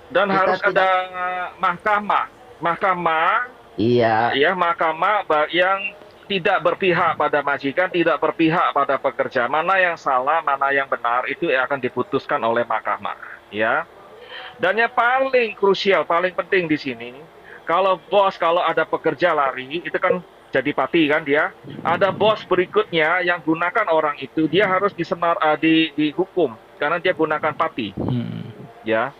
Dan Kita harus ada tidak. mahkamah, mahkamah, Iya. ya mahkamah yang tidak berpihak pada majikan, tidak berpihak pada pekerja. Mana yang salah, mana yang benar, itu yang akan diputuskan oleh mahkamah. Ya. Dan yang paling krusial, paling penting di sini, kalau ada pekerja lari, itu kan jadi pati kan dia. Ada bos berikutnya yang gunakan orang itu, dia harus dihukum karena dia gunakan pati. Hmm. Ya.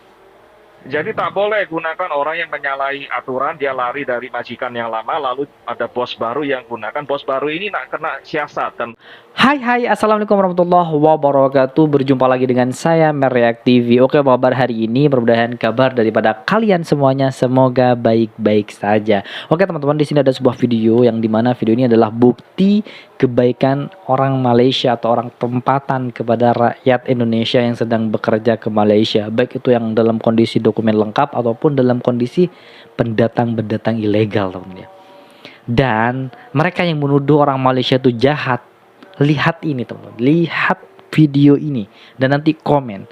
Jadi tak boleh gunakan orang yang menyalahi aturan, dia lari dari majikan yang lama, lalu ada bos baru yang gunakan. Bos baru ini nak kena siasat dan Hai, assalamualaikum warahmatullahi wabarakatuh. Berjumpa lagi dengan saya Meriak TV. Oke, apa kabar hari ini? Mudah-mudahan kabar daripada kalian semuanya semoga baik-baik saja. Oke teman-teman, di sini ada sebuah video yang dimana video ini adalah bukti kebaikan orang Malaysia atau orang tempatan kepada rakyat Indonesia yang sedang bekerja ke Malaysia, baik itu yang dalam kondisi dokumen lengkap ataupun dalam kondisi pendatang-pendatang ilegal, teman-teman ya. Dan mereka yang menuduh orang Malaysia itu jahat, lihat ini teman-teman, lihat video ini dan nanti komen.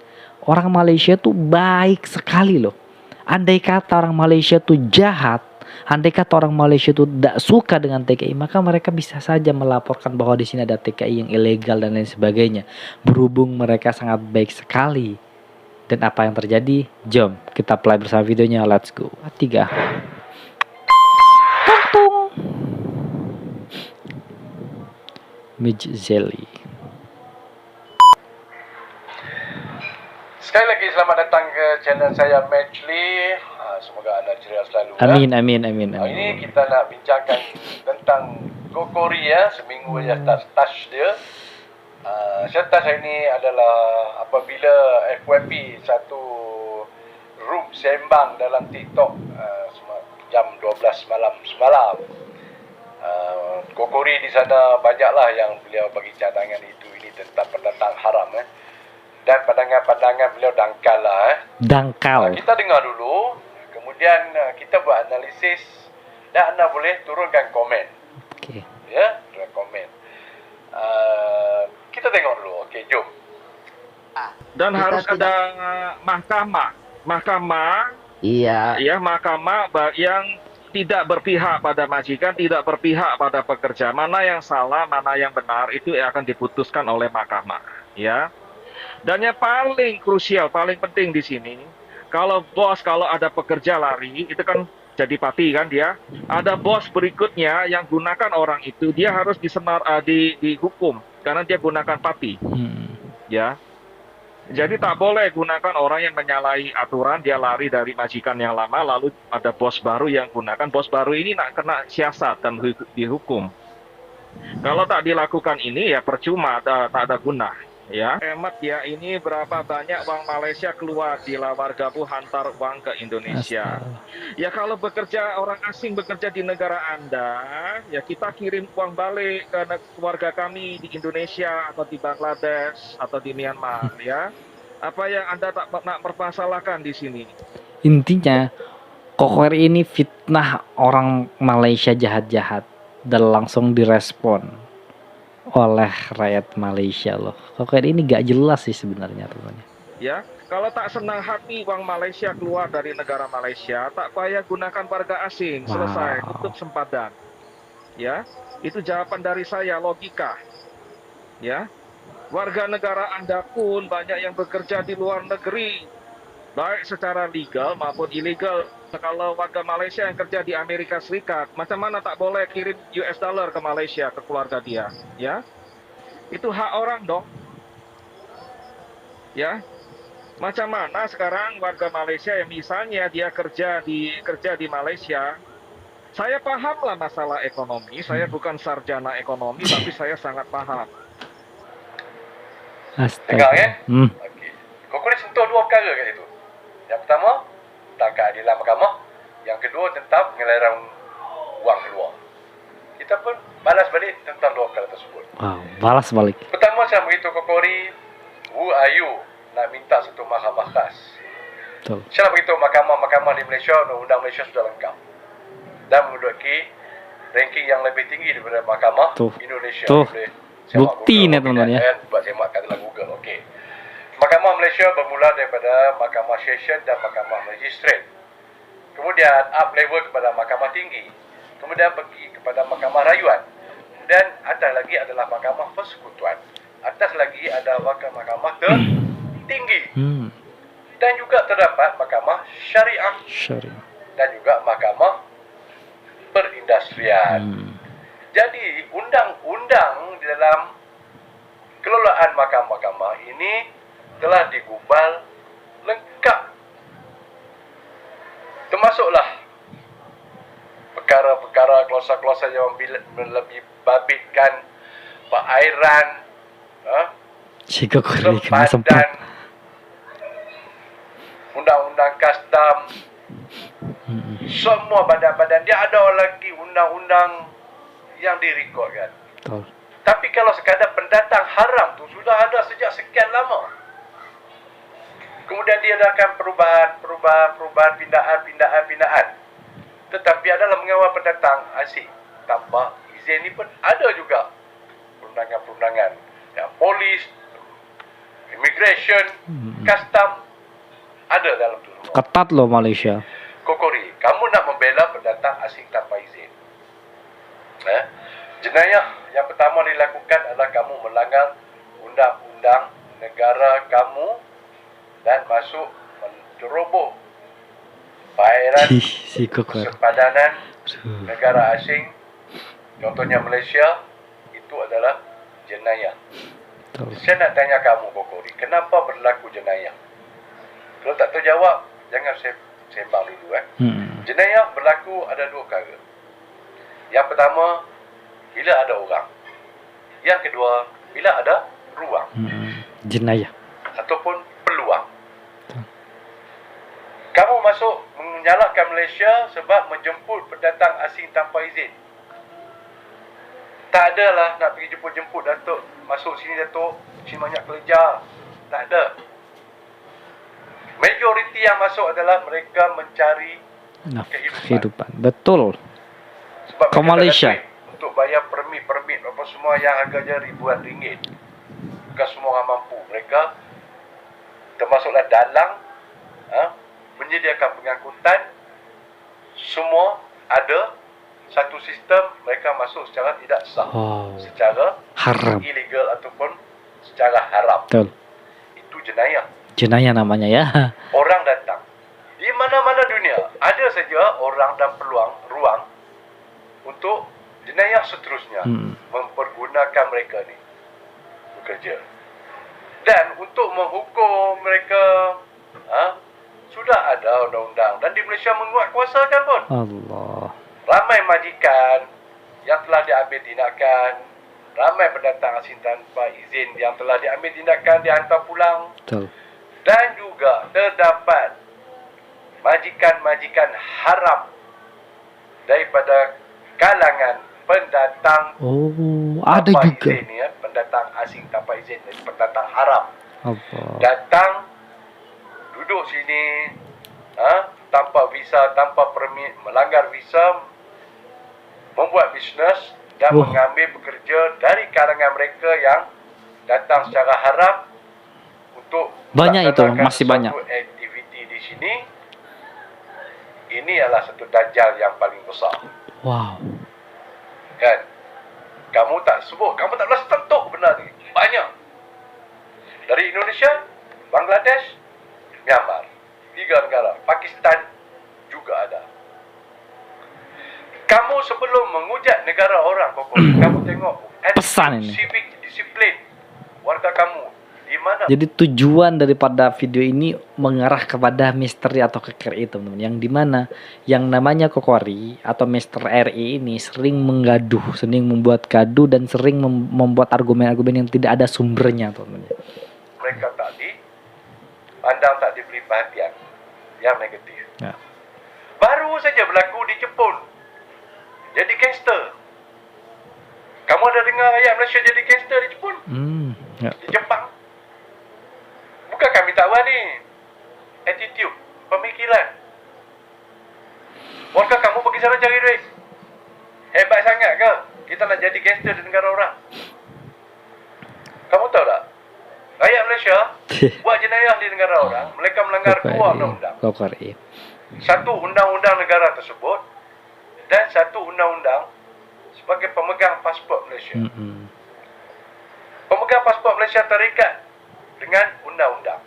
Orang Malaysia tuh baik sekali loh. Andai kata orang Malaysia tuh jahat, andai kata orang Malaysia tuh tidak suka dengan TKI, maka mereka bisa saja melaporkan bahwa di sini ada TKI yang ilegal dan lain sebagainya. Berhubung mereka sangat baik sekali. Dan apa yang terjadi? Jom kita play bersama videonya. Let's go. 3. Tung tung. Midge Zelly. Sekali lagi selamat datang ke channel saya Matchly. Semoga anda ceria selalu. Amin, amin, amin, Hari ini amin. kita nak bincangkan tentang Kokori ya. Seminggu je touch dia. Saya touch hari ini adalah apabila FYP satu room sembang dalam TikTok jam 12 malam semalam. Kokori di sana banyaklah yang beliau bagi cadangan itu ini tentang pendatang haram dan pandangan-pandangan beliau dangkal lah Dangkal. kita dengar dulu, kemudian kita buat analisis dan anda boleh turunkan komen. Oke. Ya, turunkan komen. Kita tengok dulu. Okey, jom. dan Kita harus tidak. ada mahkamah, mahkamah, Iya. ya mahkamah yang tidak berpihak pada majikan, tidak berpihak pada pekerja. Mana yang salah, mana yang benar, itu yang akan diputuskan oleh mahkamah. Ya. Dan yang paling krusial, paling penting di sini, kalau ada pekerja lari, itu kan jadi pati kan dia. Ada bos berikutnya yang gunakan orang itu, dia harus dihukum karena dia gunakan pati. Ya. Jadi tak boleh gunakan orang yang menyalahi aturan, dia lari dari majikan yang lama, lalu ada bos baru yang gunakan. Bos baru ini nak kena siasat dan dihukum. Kalau tak dilakukan ini ya percuma, tak ada guna. Ya, hemat ya, ini berapa banyak uang Malaysia keluar di warga bu hantar uang ke Indonesia. Ya kalau orang asing bekerja di negara Anda, ya kita kirim uang balik ke keluarga kami di Indonesia atau di Bangladesh atau di Myanmar ya. Apa yang Anda tak nak permasalahkan di sini? Intinya Kokori ini fitnah orang Malaysia jahat-jahat dan langsung direspon oleh rakyat Malaysia loh. Kokori ini gak jelas sih sebenarnya teman-teman. Ya, kalau tak senang hati uang Malaysia keluar dari negara Malaysia, tak payah gunakan warga asing. Selesai, tutup sempadan. Ya, itu jawaban dari saya, logika. Ya, warga negara Anda pun banyak yang bekerja di luar negeri, baik secara legal maupun ilegal. Kalau warga Malaysia yang kerja di Amerika Serikat, macam mana tak boleh kirim US dollar ke Malaysia ke keluarga dia? Ya, itu hak orang dong. Ya, macam mana sekarang warga Malaysia yang misalnya dia kerja di Malaysia, saya pahamlah masalah ekonomi, saya bukan sarjana ekonomi, tapi saya sangat paham. Dengar ya? Hmm. Okey. Kokori sentuh dua perkara kat situ. Yang pertama, tentang keadilan mahkamah. Yang kedua, tentang pengaliran wang keluar. Kita pun balas balik tentang dua perkara tersebut. Wow, balas balik. Pertama, saya beritahu Kokori, who are you nak minta satu mahkamah khas? Betul. Saya nak beritahu mahkamah-mahkamah di Malaysia, undang-undang Malaysia sudah lengkap. Dan menduduki ranking yang lebih tinggi daripada mahkamah Tuh. Indonesia. Tuh. Boleh semak Bukti Google, ni teman-teman ya. Buat semak kat dalam Google. Okey. Mahkamah Malaysia bermula daripada Mahkamah Session dan Mahkamah Magistrate. Kemudian up level kepada Mahkamah Tinggi. Kemudian pergi kepada Mahkamah Rayuan. Dan atas lagi adalah Mahkamah Persekutuan. Atas lagi ada Mahkamah Tertinggi. Dan juga terdapat Mahkamah Syariah. Dan juga Mahkamah Perindustrian. Jadi undang-undang di dalam kelolaan mahkamah-mahkamah ini telah digubal lengkap. Termasuklah perkara-perkara klausa-klausa yang lebih babitkan perairan, Jika Korea kena sempat. sempadan, undang-undang kastam, semua badan-badan. Dia ada lagi undang-undang yang direkodkan. Betul. Tapi kalau sekadar pendatang haram tu sudah ada sejak sekian lama. Kemudian diadakan perubahan, pindaan. Tetapi adalah mengawal pendatang asing tanpa izin ni pun ada juga perundangan-perundangan. Ya, polis, immigration, custom ada dalam tu semua. Ketat loh Malaysia. Kokori, kamu nak membela pendatang asing tanpa izin. Jenayah yang pertama dilakukan adalah kamu melanggar undang-undang negara kamu dan masuk menceroboh perairan Si Kokor. sepadanan negara asing, contohnya Malaysia, itu adalah jenayah. Betul. Saya nak tanya kamu, Kokori, kenapa berlaku jenayah? Kalau tak terjawab, jangan sembang dulu. Jenayah berlaku ada dua perkara. Yang pertama, bila ada orang. Yang kedua, bila ada ruang Jenayah. ataupun peluang. Kamu masuk menyalahkan Malaysia sebab menjemput pendatang asing tanpa izin. Tak adalah nak pergi jemput Datuk, masuk sini Datuk, sini banyak kerja. Tak ada. Majoriti yang masuk adalah mereka mencari Kehidupan. Betul. sebab Ke mereka tak ada Malaysia. duit untuk bayar permit apa semua yang harganya ribuan ringgit. Bukan semua orang mampu. Mereka termasuklah dalang, menyediakan pengangkutan, semua ada satu sistem. Mereka masuk secara tidak sah, secara Haram. illegal ataupun secara haram. Betul. Itu jenayah. Jenayah namanya ya. Orang datang di mana-mana dunia, ada saja orang dan ruang untuk jenayah seterusnya mempergunakan mereka ni bekerja. Dan untuk menghukum mereka, sudah ada undang-undang dan di Malaysia menguatkuasakan pun. Allah. Ramai majikan yang telah diambil tindakan, ramai pendatang asing tanpa izin yang telah diambil tindakan, dihantar pulang. Betul. Dan juga terdapat majikan-majikan haram daripada kalangan pendatang Ada tanpa juga. izin, pendatang asing tanpa izin, pendatang haram. Allah. Datang, duduk sini, tanpa visa, tanpa permit, melanggar visa, membuat bisnes dan mengambil pekerja dari kalangan mereka yang datang secara haram untuk Banyak itu, melaksanakan masih banyak. suatu aktiviti di sini. Ini adalah satu dajjal yang paling besar. Wow. Kan? Kamu tak sebut, kamu tak boleh sentuh benda ni. Banyak. Dari Indonesia, Bangladesh, Myanmar. 3 negara. Pakistan juga ada. Kamu sebelum mengujat negara orang, kamu tengok Pesan ini. civic disiplin warga kamu di mana. Jadi tujuan daripada video ini mengarah kepada misteri atau KRI teman-teman, yang dimana yang namanya Kokori atau Mr. RI ini sering menggaduh, sering membuat gaduh dan sering membuat argumen-argumen yang tidak ada sumbernya teman-teman. Mereka tadi pandang tak diberi perhatian yang negatif. Ya. Baru saja berlaku di Jepun. Jadi gangster. Kamu ada dengar rakyat Malaysia jadi gangster di Jepun? Ya. Di Jepang? Bukan kami tak tahu ni. Attitude, pemikiran. Warga kamu pergi sana cari duit. Hebat sangat ke kita nak jadi gangster di negara orang? Kamu tahu tak? Rakyat Malaysia buat jenayah di negara orang, mereka melanggar dua undang-undang. Kokori. Satu undang-undang negara tersebut dan satu undang-undang sebagai pemegang pasport Malaysia. Pemegang pasport Malaysia terikat dengan undang-undang.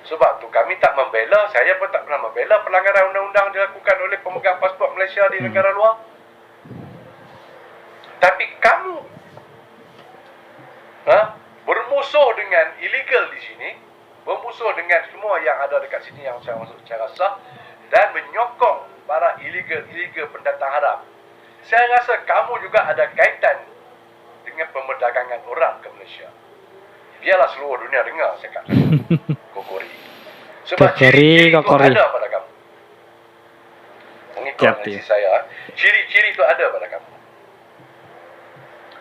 Sebab tu kami tak membela, saya pun tak pernah membela pelanggaran undang-undang dilakukan oleh pemegang pasport Malaysia di negara luar. Tapi kamu bermusuh dengan illegal di sini, bermusuh dengan semua yang ada dekat sini yang saya masuk secara sah, dan menyokong para illegal pendatang haram. Saya rasa kamu juga ada kaitan dengan pemerdagangan orang ke Malaysia. Biarlah seluruh dunia dengar cakap Kokori. Sebab ciri-ciri itu ada pada kamu. Mengikut analisis saya, ciri-ciri itu ada pada kamu.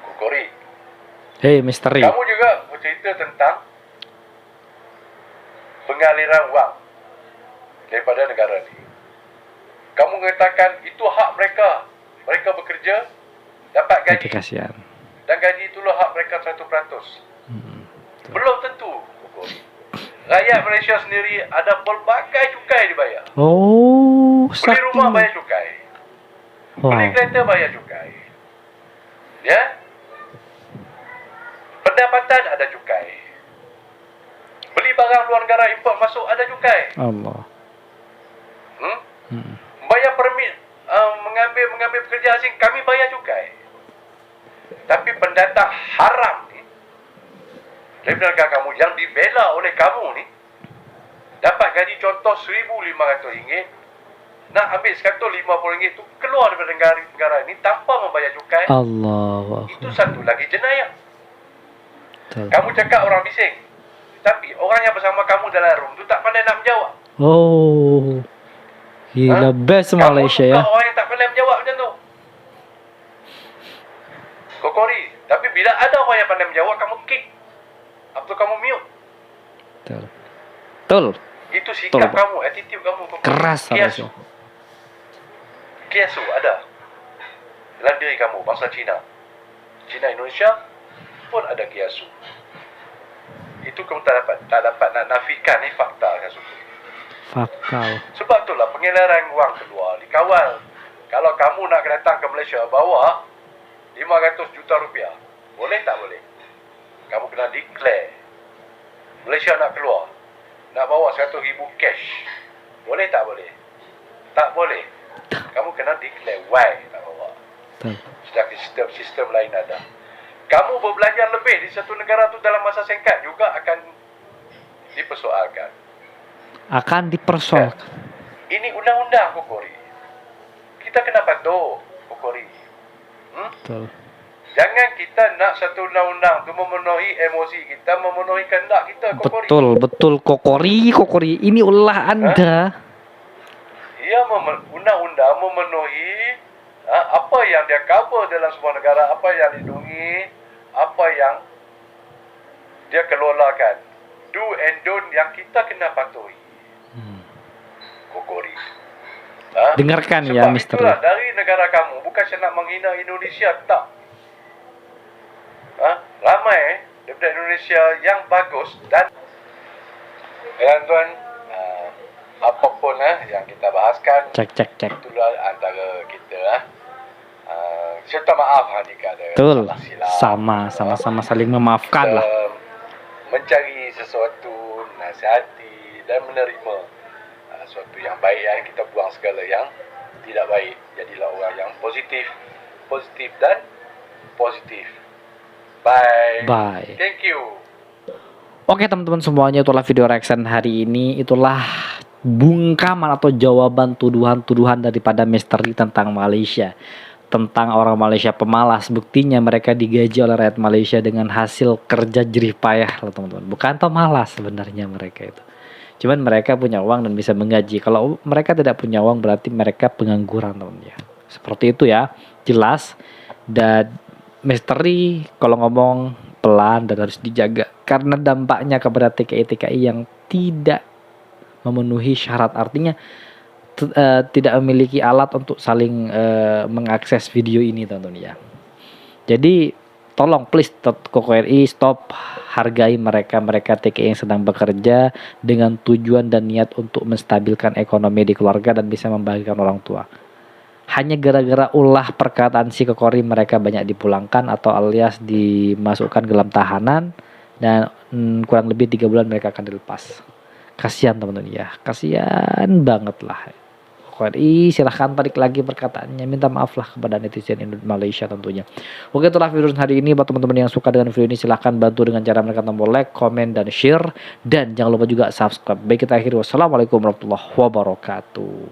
Kokori. Hei, misteri. Kamu juga bercerita tentang pengaliran wang daripada negara ni. Kamu mengatakan itu hak mereka. Mereka bekerja, dapat gaji. Kasihan. Dan gaji itulah hak mereka 100%. Belum tentu. Rakyat Malaysia sendiri ada pelbagai cukai dibayar. Oh, beli rumah bayar cukai. Beli kereta bayar cukai. Ya? Pendapatan ada cukai. Beli barang luar negara import masuk ada cukai. Allah. Bayar permit mengambil pekerja asing kami bayar cukai. Tapi pendatang haram ni dari negara kamu yang dibela oleh kamu ni dapat gaji contoh RM1,500, nak ambil RM150 tu keluar daripada negara ini tanpa membayar cukai. Allah. Itu satu lagi jenayah. Betul. Kamu cakap orang bising, tapi orang yang bersama kamu dalam room tu tak pandai nak menjawab. Oh, gila, best Malaysia ya. Kamu orang yang tak pandai menjawab macam tu. Kokori. Tapi bila ada orang yang pandai menjawab, kamu kick atau kamu mute. Betul. Itu sikap kamu, attitude kamu. Kokori. Keras Kiasu. Kiasu ada dalam diri kamu, bangsa Cina. Cina Indonesia pun ada kiasu. Itu kamu tak dapat nak nafikan, ni fakta kan suku. Fakta. Sebab itulah pengelaran wang keluar dikawal. Kalau kamu nak datang ke Malaysia, bawa 500 juta rupiah. Boleh tak boleh? Kamu kena declare. Malaysia nak keluar, nak bawa 100,000 cash. Boleh tak boleh? Tak boleh. Kamu kena declare why nak bawa. Sedangkan sistem lain ada. Kamu berbelanja lebih di satu negara tu dalam masa singkat juga akan dipersoalkan. Akan dipersoalkan. Ini undang-undang, Kokori. Kita kena patuh, Kokori. Betul. Jangan kita nak satu undang-undang tu memenuhi emosi kita, memenuhi kehendak kita, Kokori. Betul, Kokori. Ini ulah Anda. Ia undang-undang memenuhi apa yang dia cover dalam sebuah negara, apa yang dilindungi, apa yang dia kelolakan. Do and don't yang kita kena patuhi. Kokori. Dengarkan ya, Mister. Itulah dari negara kamu, bukan saya nak menghina Indonesia, tak. Ramai daripada Indonesia yang bagus dan tuan, apapun yang kita bahaskan, Cek. itulah antara kita. Saya minta maaf jika ada Betul. salah silap. Sama-sama saling memaafkan Kita lah. mencari sesuatu, nasihati dan menerima sesuatu yang baik, yang kita buang segala yang tidak baik. Jadilah orang yang positif dan positif. Bye. Thank you. Oke teman-teman semuanya, itulah video reaction hari ini. Itulah bungkaman atau jawaban tuduhan-tuduhan daripada misteri tentang Malaysia, tentang orang Malaysia pemalas. Buktinya mereka digaji oleh rakyat Malaysia dengan hasil kerja jerih payah loh teman-teman. Bukan pemalas sebenarnya mereka itu, cuman mereka punya uang dan bisa menggaji. Kalau mereka tidak punya uang berarti mereka pengangguran teman-teman ya. Seperti itu ya, jelas. Dan misteri kalau ngomong pelan dan harus dijaga karena dampaknya kepada TKI yang tidak memenuhi syarat, artinya tidak memiliki alat untuk saling mengakses video ini teman-teman ya. Jadi tolong please KKRI stop, hargai mereka TKI yang sedang bekerja dengan tujuan dan niat untuk menstabilkan ekonomi di keluarga dan bisa membahagiakan orang tua. Hanya gara-gara ulah perkataan si KKRI mereka banyak dipulangkan atau alias dimasukkan ke dalam tahanan dan kurang lebih 3 bulan mereka akan dilepas. Kasihan teman-teman ya, kasihan banget lah. KKRI silahkan tarik lagi perkataannya, minta maaf lah kepada netizen Malaysia tentunya. Oke, itulah video hari ini. Buat teman-teman yang suka dengan video ini silahkan bantu dengan cara menekan tombol like, komen, dan share, dan jangan lupa juga subscribe. Baik, kita akhiri, wassalamualaikum warahmatullahi wabarakatuh.